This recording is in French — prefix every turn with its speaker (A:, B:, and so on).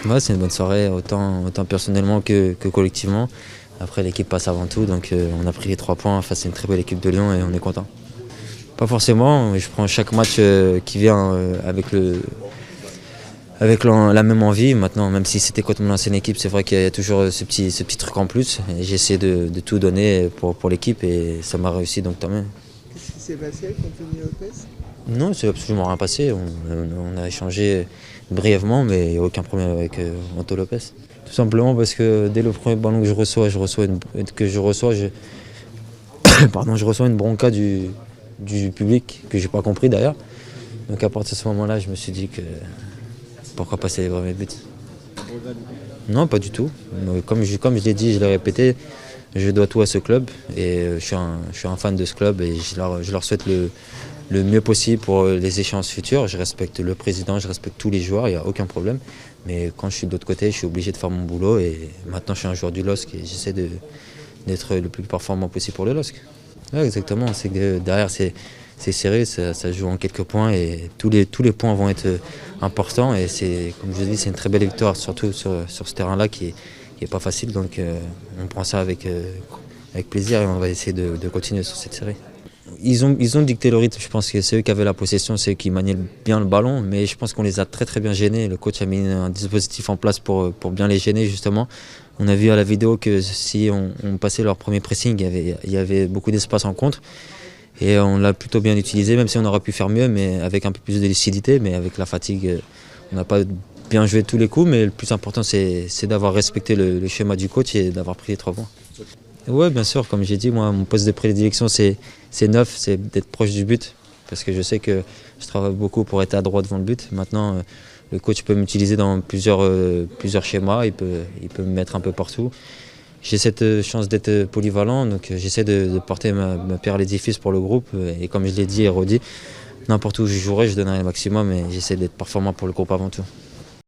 A: Ouais, c'est une bonne soirée, autant personnellement que collectivement. Après, l'équipe passe avant tout, donc on a pris les 3 points face à une très belle équipe de Lyon et on est content. Pas forcément, je prends chaque match qui vient avec la même envie. Maintenant, même si c'était contre mon ancienne équipe, c'est vrai qu'il y a toujours ce petit truc en plus. J'essaie de tout donner pour l'équipe et ça m'a réussi, donc tant mieux.
B: Qu'est-ce qui s'est passé avec Anthony Lopez?
A: Non, c'est absolument rien passé. On a échangé brièvement, mais il n'y a aucun problème avec Anto Lopez. Tout simplement parce que dès le premier ballon que je reçois, je reçois une bronca du public que j'ai pas compris d'ailleurs. Donc à partir de ce moment-là, je me suis dit que pourquoi pas célébrer mes buts. Non, pas du tout. Comme je l'ai dit, je l'ai répété, je dois tout à ce club et je suis un fan de ce club et je leur souhaite le mieux possible pour les échéances futures. Je respecte le président, je respecte tous les joueurs, il n'y a aucun problème. Mais quand je suis de l'autre côté, je suis obligé de faire mon boulot et maintenant je suis un joueur du LOSC et j'essaie d'être le plus performant possible pour le LOSC. Ouais, exactement, c'est que derrière c'est serré, ça joue en quelques points et tous les points vont être importants et comme je dis, c'est une très belle victoire, surtout sur ce terrain-là qui est pas facile, donc on prend ça avec plaisir et on va essayer de continuer sur cette série. Ils ont dicté le rythme, je pense que c'est eux qui avaient la possession, c'est eux qui maniaient bien le ballon, mais je pense qu'on les a très très bien gênés. Le coach a mis un dispositif en place pour bien les gêner justement. On a vu à la vidéo que si on passait leur premier pressing, il y avait beaucoup d'espace en contre. Et on l'a plutôt bien utilisé, même si on aurait pu faire mieux, mais avec un peu plus de lucidité, mais avec la fatigue, on n'a pas bien joué tous les coups, mais le plus important c'est d'avoir respecté le schéma du coach et d'avoir pris les 3 points. Oui, bien sûr, comme j'ai dit, moi, mon poste de prédilection, c'est neuf, c'est d'être proche du but, parce que je sais que je travaille beaucoup pour être à droite devant le but. Maintenant, le coach peut m'utiliser dans plusieurs schémas, il peut me mettre un peu partout. J'ai cette chance d'être polyvalent, donc j'essaie de porter ma pierre à l'édifice pour le groupe, et comme je l'ai dit et redit, n'importe où je jouerai, je donnerai le maximum, et j'essaie d'être performant pour le groupe avant tout.